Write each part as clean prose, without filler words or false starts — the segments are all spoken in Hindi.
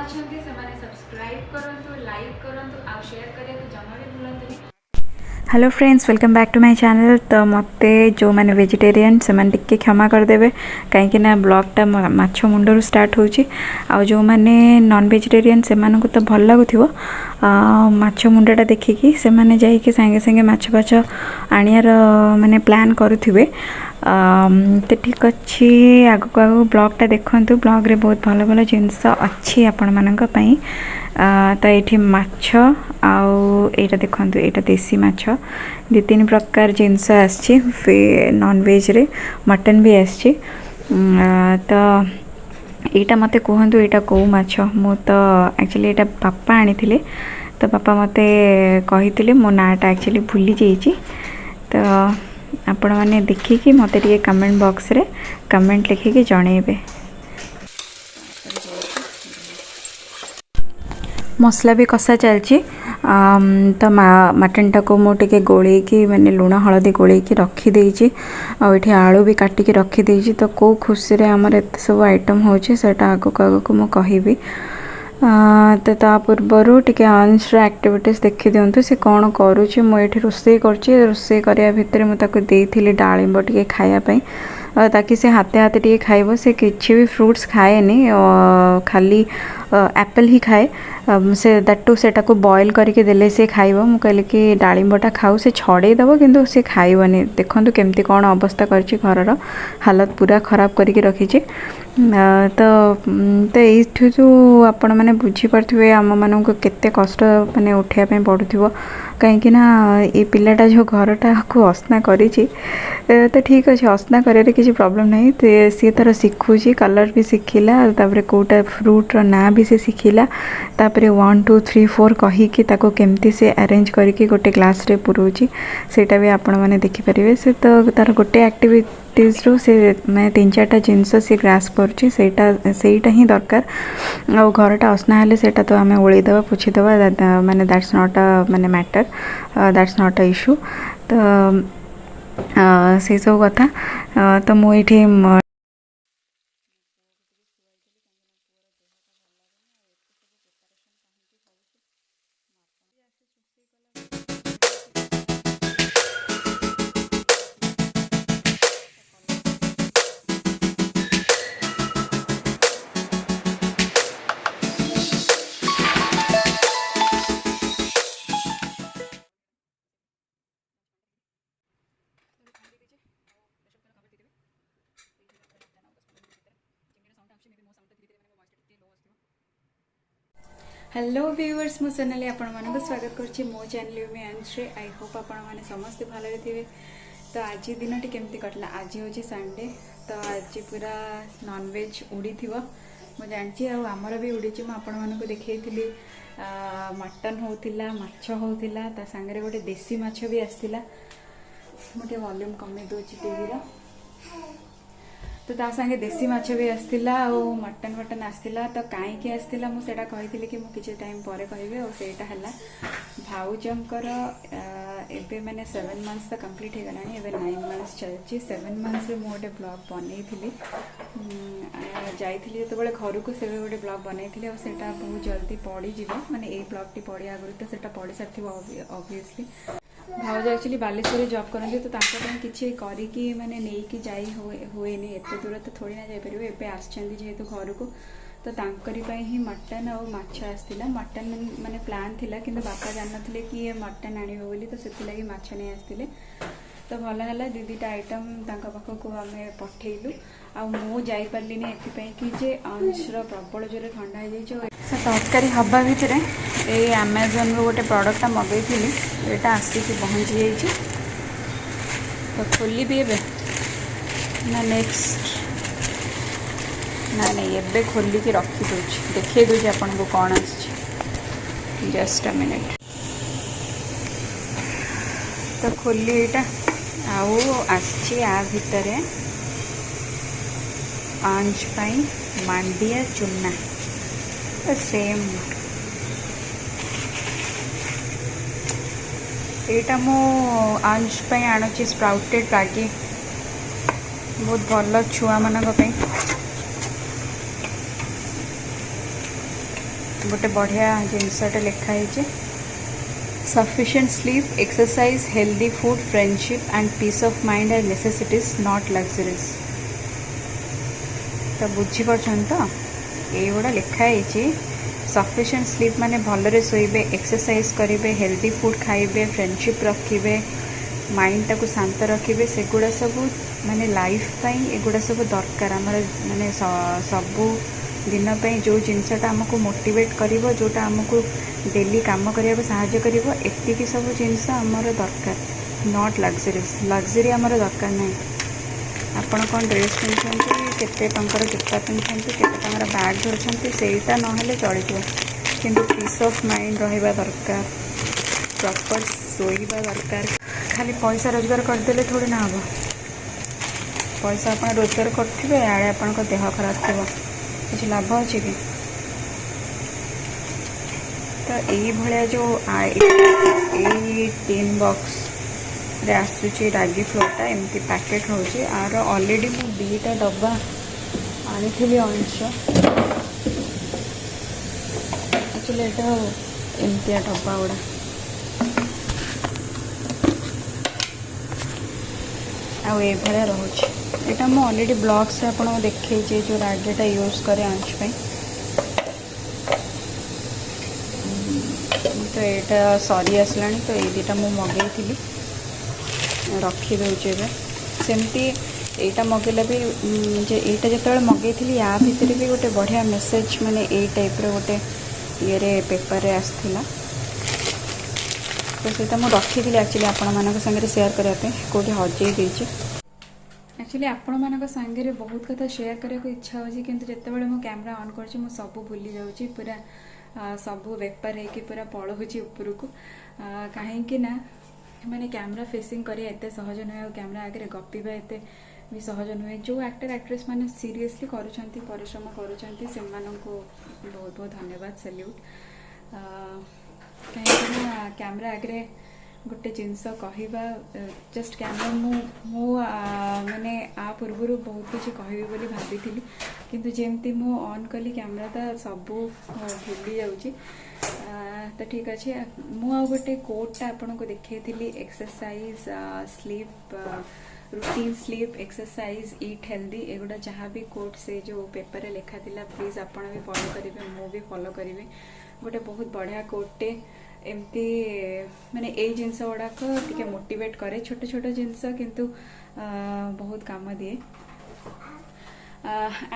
अच्छा सब्सक्राइब करूँ लाइक करूँ आ शेयर करने जमा भी भूलु। Hello friends welcome back to my channel. तो मते जो मैंने वेजिटेरियन से टिके क्षमा करदेवे कहीं ब्लॉगटा माछ मुंडरू स्टार्ट होची आ जो मैंने नॉन वेजिटेरियन से तो भल लगुथिबो माछ मुंडा देखिकी से माने जाइके संगे संगे माछ फाछ आनियार माने प्लान करुथिबे। तो ठीक अच्छी आगु आगु ब्लॉगटा देखंतु ब्लॉग रे बहुत भल भल जिनस अच्छी आपण मानक पई। तो ये माछ आईटा देखु यहाँ देसी माछ दि तीन प्रकार जिनस आसी नॉन वेज रे मटन भी आसी। तो यहाँ मत कहतु यहाँ कौ माछ मु तो एक्चुअली यहाँ पापा आनी तो पापा मते कही मो नाटा एक्चुअली भूली जाइए। तो आपण मैंने देखिकी मत कमेंट बॉक्स रे कमेंट लिखिकी जनइबे। मसला भी कषा चलची तो मटन टाको मुझे गोले की मैंने लुण हलदी गोले की रखी देइची आठी आलू भी काटिकी रखी देइची। तो कौ खुशी रे हमर एत सब आइटम होची सेटा आगक आगक मु कहिबी। तो ता पूर्वर टिके अंश एक्टिविटीज देखि दिंतु से कौन करुच्ची मुझे रोसे रोसे करने भितर मुझे देइथिली डालिंब टिके खाया पई ताकि से हाथे हाथे टिके खाइबो। से किछि भी फ्रूट्स खाएनी खाली एप्पल ही खाए से दैटू सेटा को बॉयल करके देले से खाइबो। मु कहले कि डालिंबटा खाऊ से छड़े दबो किंतु से खाइबनी। देखंतु केमती कौन अवस्था करछि घरर हालत पूरा खराब करके रखिछि। तो ये जो आपण मैंने बुझीपे आम मान केते कष्ट माने उठाइबा पड़ुथिबो कहीं ना ये पिलाटा जो घरटा को असना करिछि। तो ठीक अच्छे असना करे किसी प्रॉब्लम नहीं। तो सी तार शिखुची कलर भी शिखिला तापर कोटा फ्रूट रो ना भी से शिखिला तापर 1 2 3 4 कहीकि ताको केमती से अरेंज करके गोटे ग्लास रे पुरोची सेटा भी आपण माने देखि परिबे। से तो तार गोटे एक्टिविटीज रो से मैं 3-4टा जिनस से ग्रास्प करची सेटा ही दरकार। आ घरटा असना हेले सेटा तो आमे ओळी देबा पुछि देबा माने दैट्स नॉट अ माने matter that's not a issue. तो से सब कथा तो मुझे हेलो व्यूअर्स मु सोनाली आपण मानक स्वागत करछि मो चैनल में अंशे। आई होप आपण माने समस्त भले थे। तो आज दिन टी केमती कटला आज हूँ संडे तो आज पूरा नॉनवेज उड़ी थी मु जानची आमर भी उड़ी मु आपण मानक देखी मटन होतिला माछ होतिला ता संगे गोटे देसी माछ भी आसतिला। मुझे वॉल्यूम कमे दोची टीवी तो ता संगे देसी माछ भी आसतिला और मटन वटन आसतिला। तो कहीं आसतिला मु सेटा कहिथिले कि मु किछि टाइम परे कहबे और सेटा हला भाउजंकर एबे मैंने 7 मंथ्स तो कंप्लीट हो गलानी एबे 9 मंथ्स चलची। 7 मंथ्स रे मु गोटे ब्लॉग बनैथिली जाइथिली जेतबेले घर को सेबे गोटे ब्लॉग बनैथिली और सेटा बहुत जल्दी पड़ी जिवो माने ए ब्लॉग टी पड़ी आगु तो सेटा पड़ी साथिबो ऑब्वियसली। भाउज एक्चुअली बालेश्वर जॉब करते तो किसी करिकी माने नेकी जाई हुए एत दूर तो थोड़ी ना जापर एवं आसछंदी जेहेतु घर को तो तांकरी ही मटन और माछ आसला। मटन माने प्लान थिला किंतु बापा जान नथिले कि ये मटन आनिबो बोली तो सेतिलागी माछ नहीं आसतिले। तो भल है दीटा आइटम तांका पाखक आमे पठेलु आ मु जाई परलिनी एथिपई कि जे अंशर प्रबल जोरे ठंडा हो जाइए। तरकारी हवा भितर ये अमेजन रो गोटे प्रोडक्ट मगैली यहाँ आसिक पहुँची जाइए। तो खोली भी एबे ना नेक्स्ट ना नहीं एबे खोली की रखी दूची देखिए दूची आपन को कौन आसी जस्ट अ मिनट। तो खोली यहाँ आउ आसी आ भितर अंश पाई मांडिया चूना सेम एटा मो अंश पे आणुची स्प्राउटेड रागी बहुत भल छुआ मानक पे गोटे बढ़िया जिनसटे लिखाई sufficient sleep exercise healthy food friendship and peace of mind are necessities not luxuries. तो बुझीपार तो ये लिखाई सफिशिएंट स्लीप माने भलरे शोबे एक्सरसाइज करेंगे हेल्दी फूड खाइबे फ्रेंडशिप रखिए माइंड टाको शांत रखिए सेगुड़ा सब माने लाइफ एगुड़ा सब दरकार आमर माने सबू दिन जो जिनसटा आमको मोटिवेट करिवो जोटा आमको डेली काम करने साहाय्य करिवो एतिकी सब जिनस आमर दरकार नॉट लग्जरीज लग्जरी आमर दरकार नहीं। आपण कौन ड्रेस पिंधुंट केते टंकर जूता पिंधुंट केते टंकर बैग धरछंती सेटा नहेले चलिजो किंतु पीस ऑफ माइंड रहिबा दरकार प्रॉपर सोईबा दरकार। खाली पैसा रोजगार करदेले थोड़ी ना हम पैसा आप रोजगार करेंगे आड़े आपण देह खराब थो कुछ लाभ अच्छे कि तो ये जो टीन बॉक्स रे आसूची रागी फ्लोटा एमती पैकेट होची आर ऑलरेडी मु 2टा डब्बा आनी अंश एक्चुअली एटा एमती डब्बा गुड़ा आए रोचे यहाँ मुझे ऑलरेडी ब्लॉग्स आपको देखी जो रागीटा यूज करे अंश पे तो यहाँ सरी आसला तो ये 2टा मुझे मगेली रखीदे सेमती यहाँ मगेला भी यहाँ जो मगेली या भितर भी गोटे बढ़िया मेसेज माने ये टाइप गोटे ये पेपर रे आसला तो सीटा मुझे रखी एक्चुअली आपण मान सागर सेयार करने कौटे हजे देची एक्चुअली आपण मान सागर बहुत कथा शेयर करने को इच्छा होची किंतु जेतेबेले मो कैमरा ऑन करछि मो सब भूली जाउछि पूरा सब वेपर है पूरा पड़ोची उपरकू कहीं ना मैंने कैमरा फेसिंग करिया एते सहज नुहे और कैमरा आगे गपिबा एते भी सहज नुहे जो एक्टर एक्ट्रेस मैंने सीरियसली करुछंती परिश्रम करुछंती से बहुत बहुत धन्यवाद सैल्यूट कहीं कैमरा आगे गोटे जिनस कहवा जस्ट कैमरा मु माने आ पूर्व बहुत किसी कहबी बोली भाभी किंतु जेमती मु ऑन कली कैमरा ता सब भूली जाऊँगी तो ठीक अच्छे मु गोटे कोटा आपन को देखी exercise sleep routine sleep exercise eat healthy एगुड़ा जहाँ भी कोट से जो पेपर रे लिखा थिला प्लीज आपण भी फॉलो करेंगे मु भी फॉलो करी गोटे बहुत बढ़िया कोटे एमती माने ए जिनस गुड़ाक टिके मोटिवेट करे छोट छोट जिनस किंतु बहुत काम दिए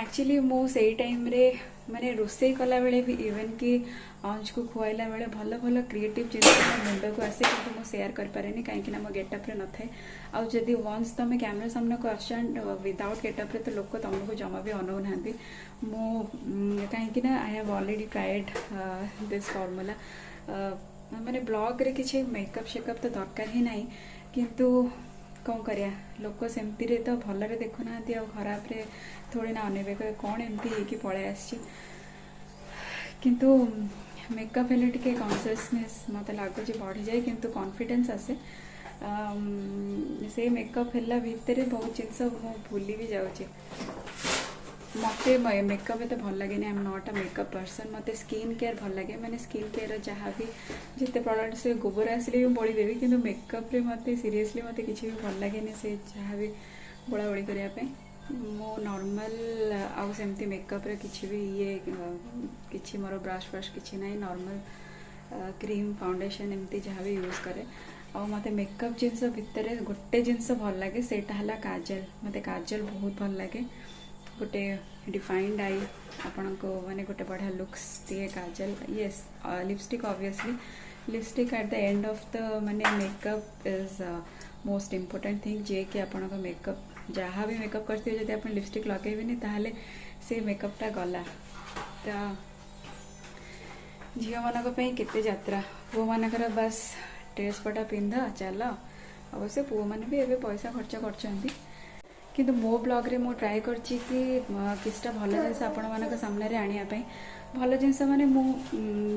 एक्चुअली मो से टाइम रे माने रोसे कला बेले भी इवन कि अंश को खुआइला बेले भल भल क्रिएटिव जिनस मुंड को आसे कि मो शेयर कर पारे कहीं मो गेटअप रे न थाए आउ जदि वंस तुम कैमरा सामने को आस विदाउट गेटअप रे तो लोक तुमको जमा भी अनौ ना मो कहीं I have already tried this formula माने ब्लॉग रे किसी मेकअप शेकअप तो दरकार ही नहीं किंतु कौन करिया लोक सेमती रे तो भलरे देखुना और खराब रे थोड़ी ना अनेबे कौन एमती कि पड़े आसी किंतु मेकअप हेले टिके कॉन्शियसनेस मत लगुच बढ़ी जाए किंतु कॉन्फिडेंस आसे से मेकअप हेला भितर बहुत जिनस भूली भी जाऊँचे मत मेकअप एत भल लगे I am not a makeup person मत स्किन केयर भल लगे मैंने स्किन केयर जहाँ भी जिते प्रोडक्ट से गोबर आसिले भी बोलीदेवी कि मेकअप रे मत सीरियसली मत किसी भी भल लगे से जहाँ भी बोला बोली करने मो नॉर्मल आउ सेमती मेकअप रे किसी भी ये किसी मोर ब्रश फ्रश किसी ना नॉर्मल क्रीम फाउंडेशन एमती जहाँ भी यूज करे और मत मेकअप जिनस भितर गोटे जिनस भल लगे सेटा हला काजल मत काजल बहुत भल लगे गोटे डिफाइंड आई आपण को माने गोटे बढ़िया लुक्स दिए काजल yes lipstick obviously lipstick at the end of the माने makeup is most important thing जे कि आपण को मेकअप जहाँ भी मेकअप करते हो जब आप लिपस्टिक लगेबे ताहले से मेकअपटा गला तो झील मान केते यात्रा पुओ मानकर बस ड्रेस पटा पिंध चल अवश्य पुओ मैंने भी एवं पैसा खर्च कर किंतु मो ब्लॉग रे मो ट्राए करछि कि किछटा भल जिनस आपण मानक सामने रे आनिया पई भल जिनस माने मो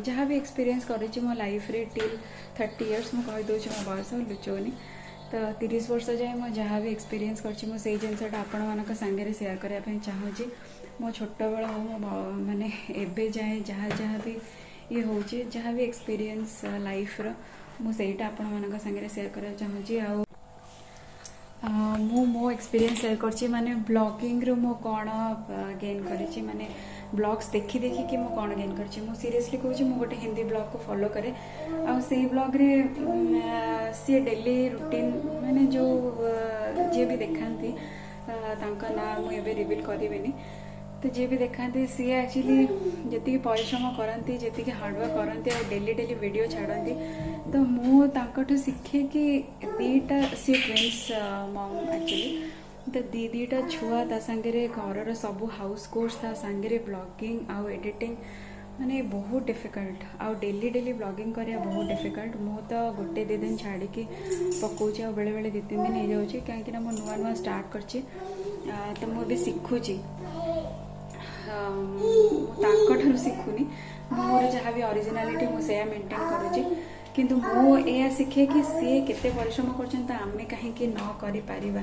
जहाँ भी एक्सपीरियंस करिछि मो लाइफ रे टिल 30 इयर्स मो कहि दोछि मो बयस लुचोनी तो 30 वर्ष जाए मो जहाँ भी एक्सपीरियंस करछि मो सेई जिनसटा आपण मानक संगे रे शेयर करया पई चाहूछि मो छोट बेला हो मो माने एबे जाए जहाँ जहाँ भी ये हूँ जहाँ भी एक्सपीरियंस लाइफ रो मु सेटा आपण मानक संगे शेयर करा चाहूँगी मु मो एक्सपीरियंस शेयर करछि माने ब्लॉगिंग रो मो कोन गेन करिछि माने ब्लॉग्स देखी देखी कि मो कोन गेन करछि मु सीरियसली कहूँ मु गोटे हिंदी ब्लॉग को फॉलो करे आ से ब्लॉग रे सी डेली रूटीन माने जो जे भी देखांती तांका ना मु एबे रिवील करिवेनी तो जे भी देखाते सी एक्चुअली जी परिश्रम करती जी हार्डवर्क करती और डेली डेली वीडियो छाड़ती तो मुझे शिखे कि दीटा सी ट्विन्स मम एक्चुअली तो दीटा छुआ ता सांगे घर सब हाउस कोर्स ता सांगे ब्लॉगिंग आउ एडिटिंग माने बहुत डिफिकल्ट आउ डेली डेली ब्लॉगिंग करिया बहुत डिफिकल्ट मु तो गोटे दी दिन छाड़ी पकाऊँ आ बेले बेले 2-3 दिन हो जाऊँगी कहीं नुआ नुआ स्टार्ट करछि तो मुझे शिखुची ताकठारु शिखुनी मोर जहाँ भी ओरिजिनालिटी मुझे मेंटेन करुँची किंतु मु या शिखे कि सी केते परिश्रम कर आमे कहीं न करि पारिबा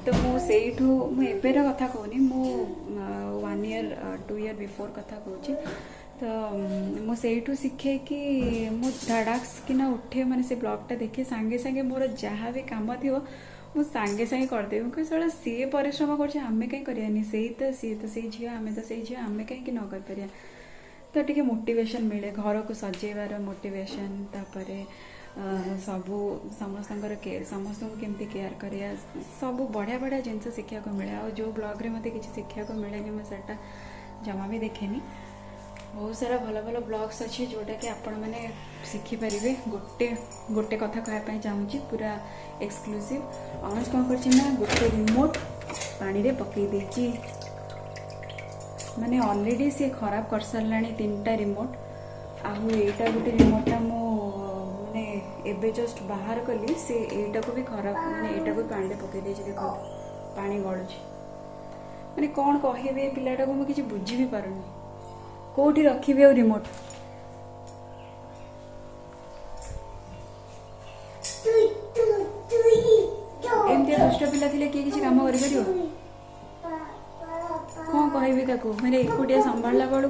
तो मु सेठू मु एबेर कथा कहूनी मु 1 ईयर 2 ईयर बिफोर कथा कहूची तो मु सेठू शिखे कि मु धड़ाक्स किना उठे माने से ब्लॉगटा देखे सांगे सांगे मोर जहाँ भी काम थिवो मु सांगे सांगे करदेवी मुझे साला सी परिश्रम करमे कहीं करानी से तो से झी आम तो से झी आम कहीं न कर तो टी मोटिवेशन मिले घर को सजेबार मोटिवेशन तापरे सबू समस्त समस्त केमती केयर करिया सब बढ़िया बढ़िया जिनस शिखा को मिले आ जो ब्लॉग रे मते किसी शिखा को मिले मुझे जमा भी देखेनी बहुत सारा भल भल ब्लॉग्स अच्छे जोटा कि आपण मैंने शिखिपारे गोटे गोटे कथा कहवाई चाहूँगी पूरा एक्सक्लूसिव अनस कौन कर गोटे रिमोट पानी रे पकई देची माने ऑलरेडी सी खराब कर सारा 3टा रिमोट आहु एटा गोटे रिमोटा मो माने एबे जस्ट बाहर कली से एटा को भी खराब माने एटा को पानी रे पकई देची देखो पानी गळुची माने कौन कहबे पिलाटा को मु किछि बुझी भी पारुनी कोठी रखिबे और रिमोट एमती दुष्ट पिला थिले किए किसी काम करि परियो कौन कहबी ताको मैंने एकुटिया संभाला बेलू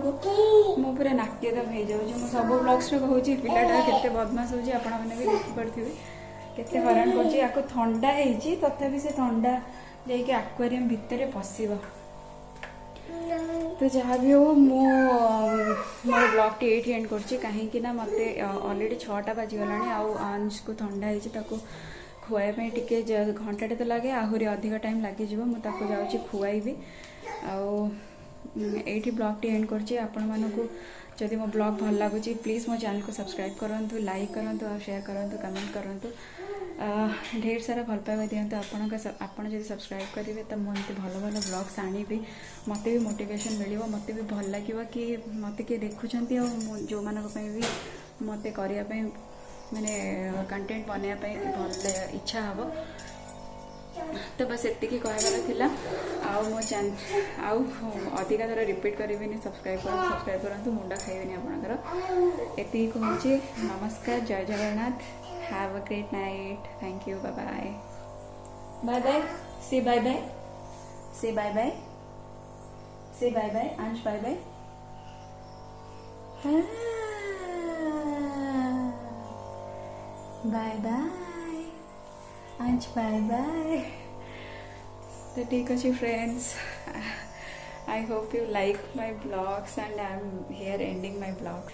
मो पूरा नाट्यदम हो जाऊँ मुझे सब ब्लॉग्स कहूँ पिलाटा केते बदमाश होची आपण माने भी देखि पड़थिबे केते हैरान करची याको ठंडा हेची तथापि से ठंडा जाइके एक्वेरियम भितर पशिबो तो जहाँ भी हो मोर ब्लॉग टी एट एंड करछि कहीं ना मते ऑलरेडी 6टा बाजीगला आंश को ठंडा हो खुआई टिके घंटाटे तो लगे आहरी अधिक टाइम लगे मुझे जाऊँगी खुआईबी आठी ब्लॉग टी एंड करछि आपण मानकु जदि मो ब्लॉग भल लगुच प्लीज़ मो चैनल को सब्सक्राइब करूँ लाइक करूँ और शेयर करूँ कमेंट करूँ ढेर सारा भल पाइबा दिंतु आपड़ जब सब्सक्राइब करेंगे तो मुझे भल भल ब्लॉग्स आनीबी मत भी मोटिवेशन मिले मत भी भल लगे कि मत किए देखुं जो मानी मत करने माने कंटेंट बनवाई भल इच्छा हम तो बस एतिकी कहबार थिला आउ मो चैनल आउ अधिका थर रिपीट करें सब्सक्राइब करूँ मुंडा खाइबेनि आपणकर एतिकी कहूँ नमस्कार जय Jagannath have a great night thank you bye bye bye bye से बाय बाय से बाय बाय से बाय बाय अंश बाय बाय बाय बाय अंश बाय बाय तो ठीक अच्छे friends I hope you like my vlogs and I am here ending my vlog.